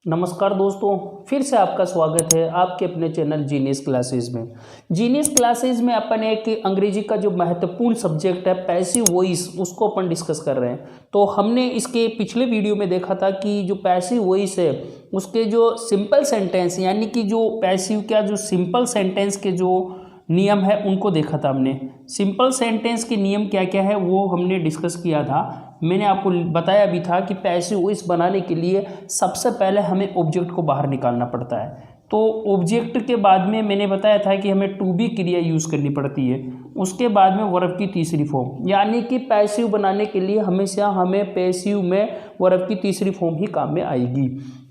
नमस्कार दोस्तों, फिर से आपका स्वागत है आपके अपने चैनल जीनियस क्लासेस में। जीनियस क्लासेस में अपन एक अंग्रेजी का जो महत्वपूर्ण सब्जेक्ट है पैसिव वॉइस, उसको अपन डिस्कस कर रहे हैं। तो हमने इसके पिछले वीडियो में देखा था कि जो पैसिव वॉइस है उसके जो सिंपल सेंटेंस यानी कि जो पैसिव का जो सिंपल सेंटेंस के जो नियम है उनको देखा था हमने। सिंपल सेंटेंस के नियम क्या क्या है वो हमने डिस्कस किया था। मैंने आपको बताया भी था कि पैसिव वॉइस बनाने के लिए सबसे पहले हमें ऑब्जेक्ट को बाहर निकालना पड़ता है। तो ऑब्जेक्ट के बाद में मैंने बताया था कि हमें टू बी क्रिया यूज़ करनी पड़ती है। उसके बाद में वर्ब की तीसरी फॉर्म, यानी कि पैसिव बनाने के लिए हमेशा हमें पैसिव में वर्ब की तीसरी फॉर्म ही काम में आएगी,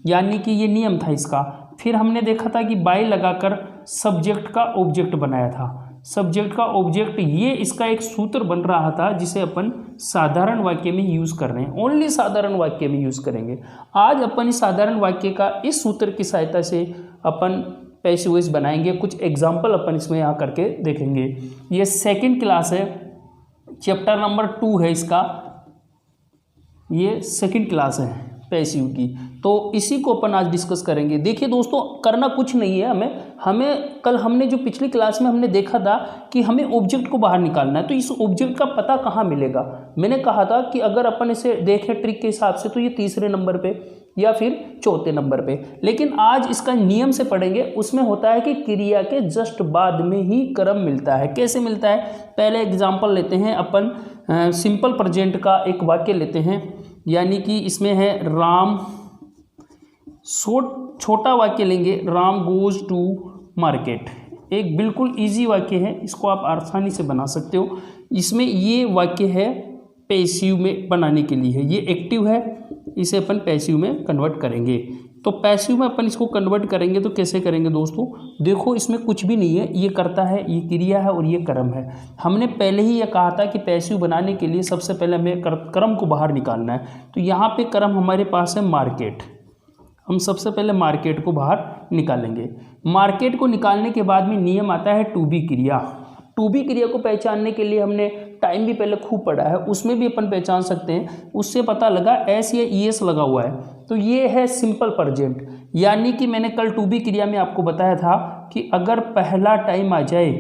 यानी कि ये नियम था इसका। फिर हमने देखा था कि बाय लगाकर सब्जेक्ट का ऑब्जेक्ट बनाया था। सब्जेक्ट का ऑब्जेक्ट ये इसका एक सूत्र बन रहा था जिसे अपन साधारण वाक्य में यूज़ कर रहे हैं, ओनली साधारण वाक्य में यूज़ करेंगे। आज अपन इस साधारण वाक्य का इस सूत्र की सहायता से अपन पैसिव वॉइस बनाएंगे। कुछ एग्जाम्पल अपन इसमें यहाँ करके देखेंगे। ये सेकंड क्लास है, चैप्टर नंबर 2 है इसका, ये सेकंड क्लास है पैसिव की। तो इसी को अपन आज डिस्कस करेंगे। देखिए दोस्तों, करना कुछ नहीं है, हमें कल हमने जो पिछली क्लास में हमने देखा था कि हमें ऑब्जेक्ट को बाहर निकालना है। तो इस ऑब्जेक्ट का पता कहाँ मिलेगा? मैंने कहा था कि अगर अपन इसे देखें ट्रिक के हिसाब से तो ये तीसरे नंबर पे या फिर चौथे नंबर पे। लेकिन आज इसका नियम से पढ़ेंगे। उसमें होता है कि क्रिया के जस्ट बाद में ही क्रम मिलता है। कैसे मिलता है? पहले एग्जाम्पल लेते हैं अपन, सिंपल प्रेजेंट का एक वाक्य लेते हैं, यानी कि इसमें है राम, छोटा वाक्य लेंगे, राम गोज टू मार्केट। एक बिल्कुल इजी वाक्य है, इसको आप आसानी से बना सकते हो। इसमें ये वाक्य है पैसिव में बनाने के लिए है, ये एक्टिव है, इसे अपन पैसिव में कन्वर्ट करेंगे। तो पैसिव में अपन इसको कन्वर्ट करेंगे तो कैसे करेंगे दोस्तों? देखो, इसमें कुछ भी नहीं है, ये करता है, ये क्रिया है और ये कर्म है। हमने पहले ही ये कहा था कि पैसिव बनाने के लिए सबसे पहले हमें कर्म को बाहर निकालना है। तो यहाँ पे कर्म हमारे पास है मार्केट। हम सबसे पहले मार्केट को बाहर निकालेंगे। मार्केट को निकालने के बाद में नियम आता है टू बी क्रिया। टू बी क्रिया को पहचानने के लिए हमने टाइम भी पहले खूब पढ़ा है, उसमें भी अपन पहचान सकते हैं। उससे पता लगा एस या ई एस लगा हुआ है तो ये है सिंपल प्रेजेंट। यानी कि मैंने कल टू बी क्रिया में आपको बताया था कि अगर पहला टाइम आ जाए,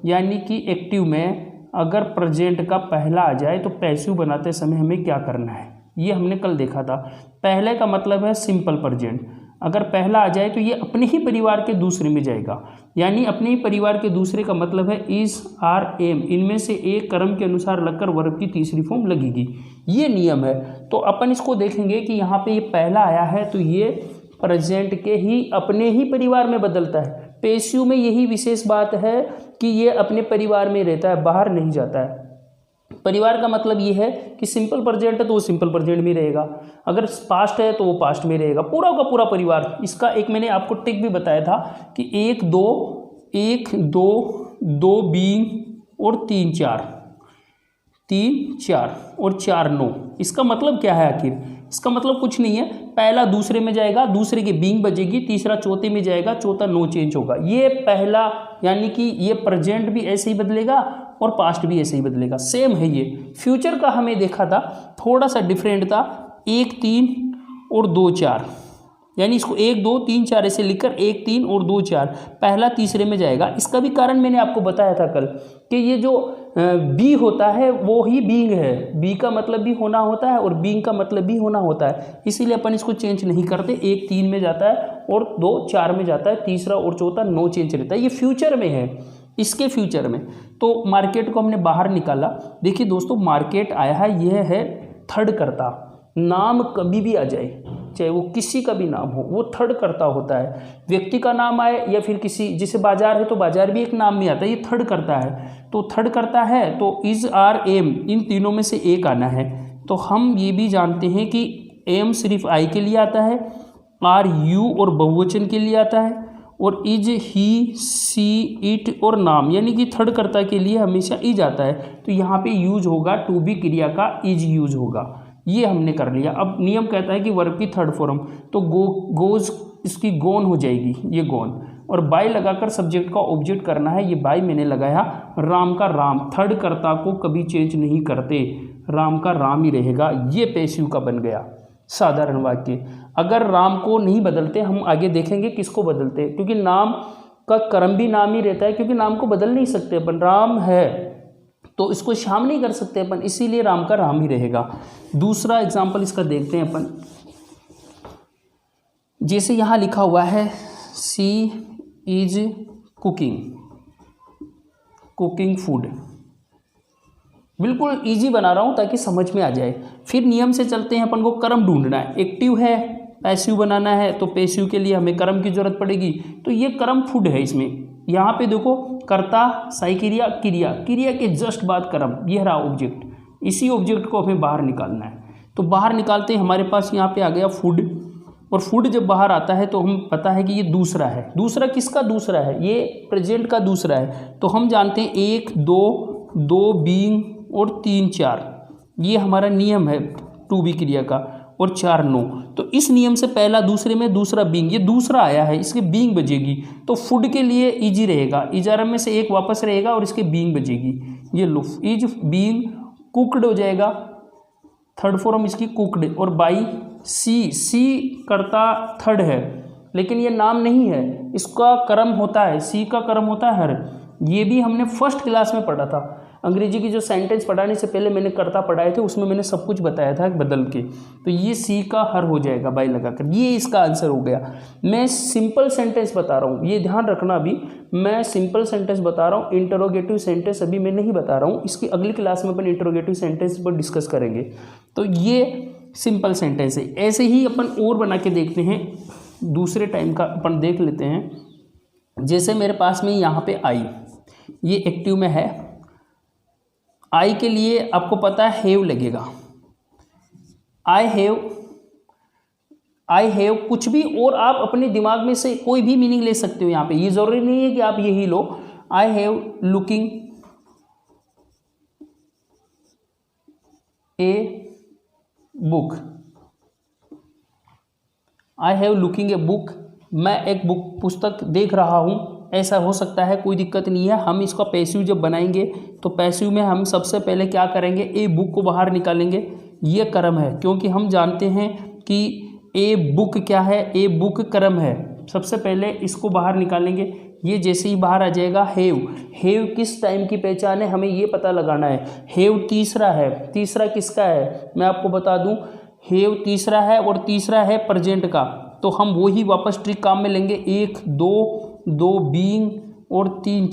यानी कि एक्टिव में अगर प्रेजेंट का पहला आ जाए तो पैसिव बनाते समय हमें क्या करना है, ये हमने कल देखा था। पहले का मतलब है सिंपल प्रेजेंट। अगर पहला आ जाए तो ये अपने ही परिवार के दूसरे में जाएगा, यानी अपने ही परिवार के दूसरे का मतलब है इज, आर, एम, इनमें से एक कर्म के अनुसार लगकर वर्ब की तीसरी फॉर्म लगेगी। ये नियम है। तो अपन इसको देखेंगे कि यहाँ पे ये पहला आया है तो ये प्रेजेंट के ही अपने ही परिवार में बदलता है। पैसिव में यही विशेष बात है कि ये अपने परिवार में रहता है, बाहर नहीं जाता है। परिवार का मतलब ये है कि सिंपल प्रेजेंट है तो वो सिंपल प्रेजेंट में रहेगा, अगर पास्ट है तो वो पास्ट में रहेगा, पूरा का पूरा परिवार। इसका एक मैंने आपको ट्रिक भी बताया था कि 1 2 बीइंग और 3 4 और 4 नो। इसका मतलब क्या है आखिर? इसका मतलब कुछ नहीं है, पहला दूसरे में जाएगा, दूसरे की बीइंग बजेगी, तीसरा चौथे में जाएगा, चौथा नो चेंज होगा। ये पहला, यानी कि ये प्रेजेंट भी ऐसे ही बदलेगा और पास्ट भी ऐसे ही बदलेगा, सेम है ये। फ्यूचर का हमें देखा था, थोड़ा सा डिफरेंट था, 1 3 और 2 4, यानी इसको 1 2 3 4 ऐसे लिखकर 1 3 और 2 4 पहला तीसरे में जाएगा। इसका भी कारण मैंने आपको बताया था कल कि ये जो बी होता है वो ही बीइंग है। बी का मतलब भी होना होता है और बीइंग का मतलब भी होना होता है, इसीलिए अपन इसको चेंज नहीं करते। 1 3 में जाता है और 2 4 में जाता है, तीसरा और चौथा नो चेंज रहता है। ये फ्यूचर में है, इसके फ्यूचर में। तो मार्केट को हमने बाहर निकाला। देखिए दोस्तों, मार्केट आया है, यह है थर्ड कर्ता। नाम कभी भी आ जाए, चाहे वो किसी का भी नाम हो, वो थर्ड कर्ता होता है। व्यक्ति का नाम आए या फिर किसी, जैसे बाजार है तो बाजार भी एक नाम में आता है, ये थर्ड कर्ता है। तो थर्ड कर्ता है तो इज, आर, एम, इन तीनों में से एक आना है। तो हम ये भी जानते हैं कि एम सिर्फ आई के लिए आता है, आर यू और बहुवचन के लिए आता है, और इज, ही, सी, इट और नाम, यानी कि थर्ड कर्ता के लिए हमेशा इज आता है। तो यहाँ पे यूज होगा टू बी क्रिया का इज यूज होगा। ये हमने कर लिया। अब नियम कहता है कि वर्ब की थर्ड फॉर्म, तो गोज इसकी गोन हो जाएगी, ये गोन, और बाय लगाकर सब्जेक्ट का ऑब्जेक्ट करना है। ये बाय मैंने लगाया। राम का राम, थर्ड कर्ता को कभी चेंज नहीं करते, राम का राम ही रहेगा। ये पैसिव का बन गया। साधारण वाक्य। अगर राम को नहीं बदलते, हम आगे देखेंगे किसको बदलते हैं, क्योंकि नाम का क्रम भी नाम ही रहता है, क्योंकि नाम को बदल नहीं सकते अपन। राम है तो इसको श्याम नहीं कर सकते अपन, इसीलिए राम का राम ही रहेगा। दूसरा एग्जाम्पल इसका देखते हैं अपन। जैसे यहाँ लिखा हुआ है शी इज कुकिंग फूड। बिल्कुल इजी बना रहा हूँ ताकि समझ में आ जाए। फिर नियम से चलते हैं, अपन को कर्म ढूंढना है। एक्टिव है, पैसिव बनाना है, तो पैसिव के लिए हमें कर्म की जरूरत पड़ेगी। तो ये कर्म फूड है। इसमें यहाँ पे देखो कर्ता, साई क्रिया, क्रिया, क्रिया के जस्ट बाद कर्म, ये रहा ऑब्जेक्ट। इसी ऑब्जेक्ट को हमें बाहर निकालना है। तो बाहर निकालते हैं, हमारे पास यहाँ पे आ गया फूड। और फूड जब बाहर आता है तो हम पता है कि ये दूसरा है। दूसरा किसका दूसरा है? ये प्रेजेंट का दूसरा है। तो हम जानते हैं 1 2 बीइंग और 3 4, ये हमारा नियम है टू बी क्रिया का, और 4 नो। तो इस नियम से पहला दूसरे में दूसरा बीइंग, ये दूसरा आया है, इसके बीइंग बजेगी। तो फूड के लिए इजी रहेगा, इजारम में से एक वापस रहेगा और इसके बीइंग बजेगी। ये लो इज बीइंग कुकड हो जाएगा, थर्ड फॉर्म इसकी कुकड। और बाई सी करता थर्ड है, लेकिन ये नाम नहीं है, इसका कर्म होता है, सी का कर्म होता है हर। ये भी हमने फर्स्ट क्लास में पढ़ा था। अंग्रेजी की जो सेंटेंस पढ़ाने से पहले मैंने कर्ता पढ़ाए थे, उसमें मैंने सब कुछ बताया था बदल के। तो ये सी का हर हो जाएगा बाई लगाकर। ये इसका आंसर हो गया। मैं सिंपल सेंटेंस बता रहा हूँ, ये ध्यान रखना। अभी मैं सिंपल सेंटेंस बता रहा हूँ, इंटरोगेटिव सेंटेंस अभी मैं नहीं बता रहा हूँ। इसकी अगली क्लास में अपन इंटरोगेटिव सेंटेंस पर डिस्कस करेंगे। तो ये सिंपल सेंटेंस है। ऐसे ही अपन और बना के देखते हैं, दूसरे टाइम का अपन देख लेते हैं। जैसे मेरे पास में यहाँ पे आई, ये एक्टिव में है। आई के लिए आपको पता है हैव लगेगा। आई हैव कुछ भी, और आप अपने दिमाग में से कोई भी मीनिंग ले सकते हो यहाँ पे। ये जरूरी नहीं है कि आप यही लो। I have looking a book, I have looking a book, मैं एक बुक पुस्तक देख रहा हूँ। ऐसा हो सकता है, कोई दिक्कत नहीं है। हम इसका पैसिव जब बनाएंगे तो पैसिव में हम सबसे पहले क्या करेंगे, ए बुक को बाहर निकालेंगे। ये कर्म है, क्योंकि हम जानते हैं कि ए बुक क्या है, ए बुक कर्म है। सबसे पहले इसको बाहर निकालेंगे। ये जैसे ही बाहर आ जाएगा हैव किस टाइम की पहचान है, हमें ये पता लगाना है। हैव तीसरा है, तीसरा किसका है मैं आपको बता दूं, हैव तीसरा है और तीसरा है प्रेजेंट का। तो हम वही वापस ट्रिक काम में लेंगे। 1 2 बीइंग और 3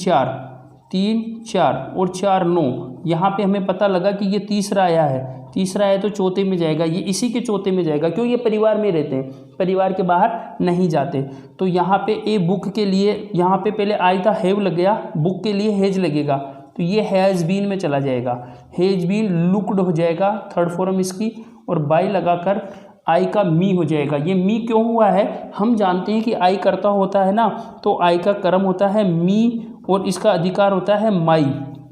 4 और 4 नो। यहाँ पे हमें पता लगा कि ये तीसरा आया है, तीसरा है तो चौथे में जाएगा। ये इसी के चौथे में जाएगा, क्यों, ये परिवार में रहते हैं, परिवार के बाहर नहीं जाते। तो यहाँ पे ए बुक के लिए, यहाँ पे पहले आई था, हैव लग गया, बुक के लिए हैज लगेगा। तो ये हैज़ बीन में चला जाएगा, हैज बीन लुक्ड हो जाएगा, थर्ड फॉर्म इसकी, और बाई लगाकर आई का मी हो जाएगा। ये मी क्यों हुआ है, हम जानते हैं कि आई कर्ता होता है ना, तो आई का कर्म होता है मी और इसका अधिकार होता है माई।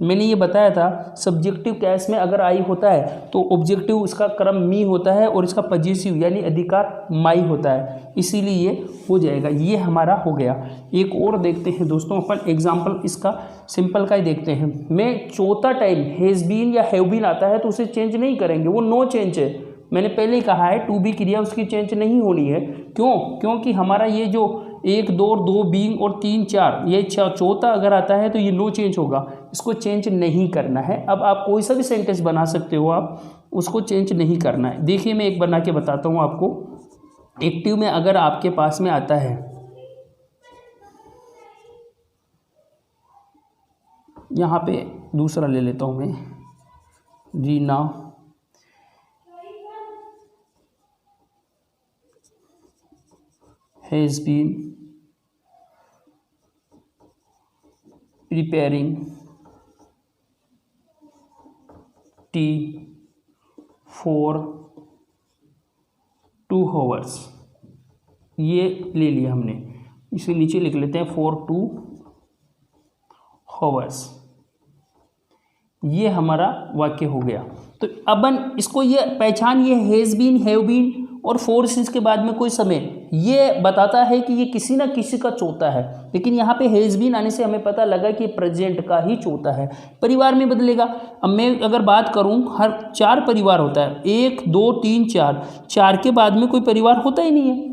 मैंने ये बताया था सब्जेक्टिव केस में अगर आई होता है तो ऑब्जेक्टिव इसका कर्म मी होता है और इसका पजेसिव यानी अधिकार माई होता है, इसीलिए ये हो जाएगा। ये हमारा हो गया। एक और देखते हैं दोस्तों अपन एग्जाम्पल, इसका सिंपल का ही देखते हैं। मैं चौथा टाइम हैज़ बीन या हैव बीन आता है तो उसे चेंज नहीं करेंगे, वो नो चेंज है। मैंने पहले ही कहा है टू बी क्रिया उसकी चेंज नहीं होनी है। क्यों? क्योंकि हमारा ये जो 1 2 बीइंग और 3 4, ये चौथा अगर आता है तो ये नो चेंज होगा, इसको चेंज नहीं करना है। अब आप कोई सा भी सेंटेंस बना सकते हो, आप उसको चेंज नहीं करना है। देखिए मैं एक बना के बताता हूँ आपको। एक्टिव में अगर आपके पास में आता है, यहाँ पे दूसरा ले लेता हूँ मैं, Reena has been preparing tea for 2 hours। ये ले लिया हमने, इसे नीचे लिख लेते हैं for 2 hours। ये हमारा वाक्य हो गया। तो अपन इसको ये पहचान, ये हैज़ बीन, हैव बीन और फोर सिंस के बाद में कोई समय, ये बताता है कि ये किसी ना किसी का चौथा है, लेकिन यहाँ पे हैज़ बीन आने से हमें पता लगा कि प्रेजेंट का ही चौथा है। परिवार में बदलेगा। अब मैं अगर बात करूँ, हर 4 परिवार होता है, 1 2 3 4 के बाद में कोई परिवार होता ही नहीं है,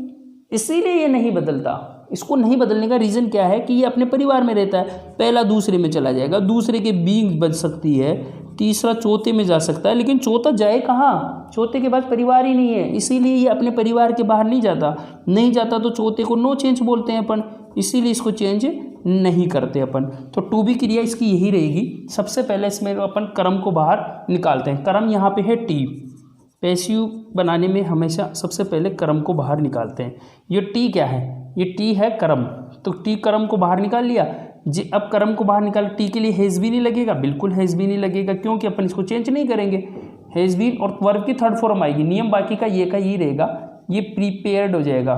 इसीलिए ये नहीं बदलता। इसको नहीं बदलने का रीज़न क्या है कि ये अपने परिवार में रहता है। पहला दूसरे में चला जाएगा, दूसरे के बींग बच सकती है, तीसरा चौथे में जा सकता है, लेकिन चौथा जाए कहाँ? चौथे के बाद परिवार ही नहीं है, इसीलिए ये अपने परिवार के बाहर नहीं जाता तो चौथे को नो चेंज बोलते हैं अपन, इसीलिए इसको चेंज नहीं करते अपन। तो टू बी क्रिया इसकी यही रहेगी। सबसे पहले इसमें अपन कर्म को बाहर निकालते हैं। कर्म यहाँ पे है टी। पैसिव बनाने में हमेशा सबसे पहले कर्म को बाहर निकालते हैं। ये टी क्या है? ये टी है कर्म, तो टी कर्म को बाहर निकाल लिया जी। अब कर्म को बाहर निकाल, टी के लिए हैज़ बीन नहीं लगेगा, बिल्कुल हैज़ बीन नहीं लगेगा, क्योंकि अपन इसको चेंज नहीं करेंगे। हैज़ बीन और वर्ब की थर्ड फॉर्म आएगी, नियम बाकी का ये रहेगा, ये प्रीपेयर्ड हो जाएगा।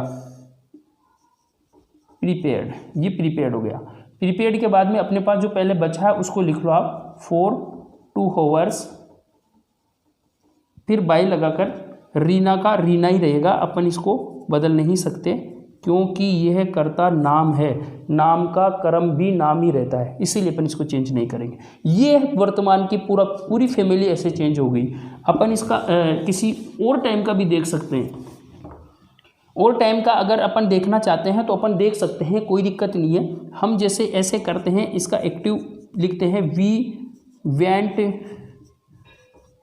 प्रीपेयर्ड, ये प्रीपेयर्ड हो गया। प्रीपेयर्ड के बाद में अपने पास जो पहले बचा है उसको लिख लो आप, 4 2 hours, फिर बाई लगाकर रीना का रीना ही रहेगा, अपन इसको बदल नहीं सकते क्योंकि यह कर्ता नाम है, नाम का कर्म भी नाम ही रहता है, इसीलिए अपन इसको चेंज नहीं करेंगे। ये वर्तमान की पूरी फैमिली ऐसे चेंज हो गई। अपन इसका किसी और टाइम का भी देख सकते हैं। और टाइम का अगर अपन देखना चाहते हैं तो अपन देख सकते हैं, कोई दिक्कत नहीं है। हम जैसे ऐसे करते हैं, इसका एक्टिव लिखते हैं, वी वेंट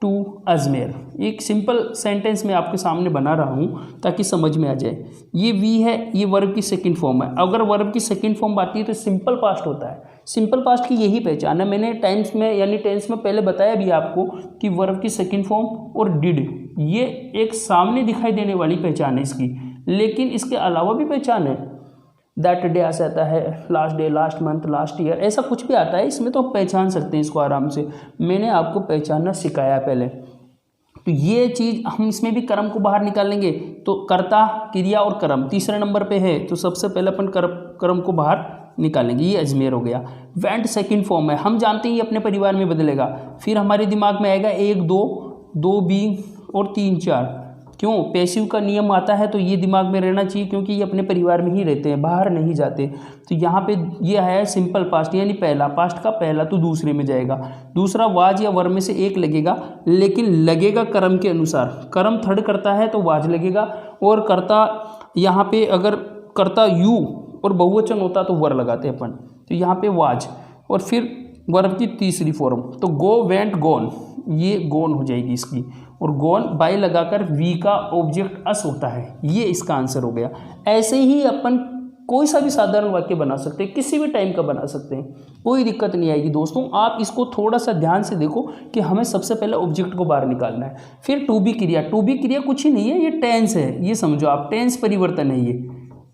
टू अजमेर। एक सिंपल सेंटेंस मैं आपके सामने बना रहा हूँ ताकि समझ में आ जाए। ये वी है, ये वर्ब की सेकंड फॉर्म है। अगर वर्ब की सेकंड फॉर्म आती है तो सिंपल पास्ट होता है। सिंपल पास्ट की यही पहचान है। मैंने टेंस में यानी टेंस में पहले बताया भी आपको कि वर्ब की सेकंड फॉर्म और डिड, ये एक सामने दिखाई देने वाली पहचान है इसकी, लेकिन इसके अलावा भी पहचान है। दैट डे आ जाता है, last day, last month, last year, ऐसा कुछ भी आता है इसमें, तो आप पहचान सकते हैं इसको आराम से। मैंने आपको पहचानना सिखाया पहले। तो ये चीज़ हम इसमें भी कर्म को बाहर निकालेंगे, तो कर्ता, क्रिया और कर्म तीसरे नंबर पे है, तो सबसे पहले अपन कर्म को बाहर निकालेंगे। ये अजमेर हो गया। वेंट सेकंड फॉर्म है, हम जानते हैं ये अपने परिवार में बदलेगा। फिर हमारे दिमाग में आएगा 1 2 बीइंग और 3 4। क्यों? पैसिव का नियम आता है तो ये दिमाग में रहना चाहिए, क्योंकि ये अपने परिवार में ही रहते हैं, बाहर नहीं जाते। तो यहाँ पे ये है सिंपल पास्ट, यानी पहला, पास्ट का पहला तो दूसरे में जाएगा। दूसरा वाज या वर्ब में से एक लगेगा, लेकिन लगेगा कर्म के अनुसार। कर्म थर्ड करता है तो वाज लगेगा, और कर्ता यहाँ पे अगर कर्ता यू और बहुवचन होता तो वर लगाते अपन, तो यहाँ पे वाज, और फिर वर्ब की तीसरी फॉर्म, तो गो वेंट गॉन, ये गॉन हो जाएगी इसकी, और गॉन बाय लगाकर वी का ऑब्जेक्ट अस होता है। ये इसका आंसर हो गया। ऐसे ही अपन कोई सा भी साधारण वाक्य बना सकते हैं, किसी भी टाइम का बना सकते हैं, कोई दिक्कत नहीं आएगी दोस्तों। आप इसको थोड़ा सा ध्यान से देखो कि हमें सबसे पहले ऑब्जेक्ट को बाहर निकालना है। फिर टू बी क्रिया, टू बी क्रिया कुछ ही नहीं है, ये टेंस है, ये समझो आप, टेंस परिवर्तन है। ये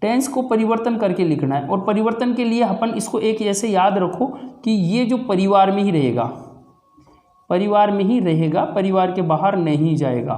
टेंस को परिवर्तन करके लिखना है, और परिवर्तन के लिए अपन इसको एक ऐसे याद रखो कि ये जो परिवार में ही रहेगा, परिवार में ही रहेगा, परिवार के बाहर नहीं जाएगा,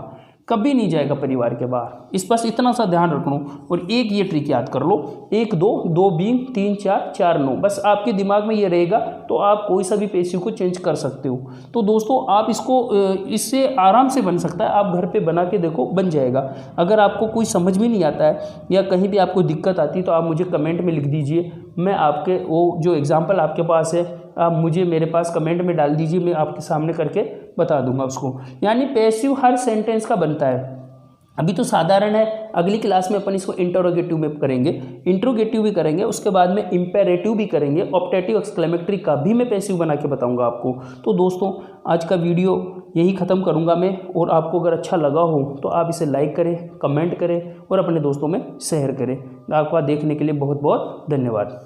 कभी नहीं जाएगा परिवार के बाहर। इस पर इतना सा ध्यान रखना। और एक ये ट्रिक याद कर लो, 1 2 बीइंग, 3 4 9, बस आपके दिमाग में ये रहेगा तो आप कोई सा भी पैसिव को चेंज कर सकते हो। तो दोस्तों आप इसको इससे आराम से बन सकता है, आप घर पे बना के देखो, बन जाएगा। अगर आपको कोई समझ में नहीं आता है या कहीं भी आपको दिक्कत आती है तो आप मुझे कमेंट में लिख दीजिए, मैं आपके वो जो एग्जाम्पल आपके पास है आप मुझे मेरे पास कमेंट में डाल दीजिए, मैं आपके सामने करके बता दूंगा उसको। यानी पैसिव हर सेंटेंस का बनता है। अभी तो साधारण है, अगली क्लास में अपन इसको इंटरोगेटिव में करेंगे, इंट्रोगेटिव भी करेंगे, उसके बाद में इंपेरेटिव भी करेंगे, ऑप्टेटिव एक्सक्लेमेटरी का भी मैं पैसिव बना के बताऊंगा आपको। तो दोस्तों आज का वीडियो यही ख़त्म करूंगा मैं, और आपको अगर अच्छा लगा हो तो आप इसे लाइक करें, कमेंट करें और अपने दोस्तों में शेयर करें। आपका देखने के लिए बहुत बहुत धन्यवाद।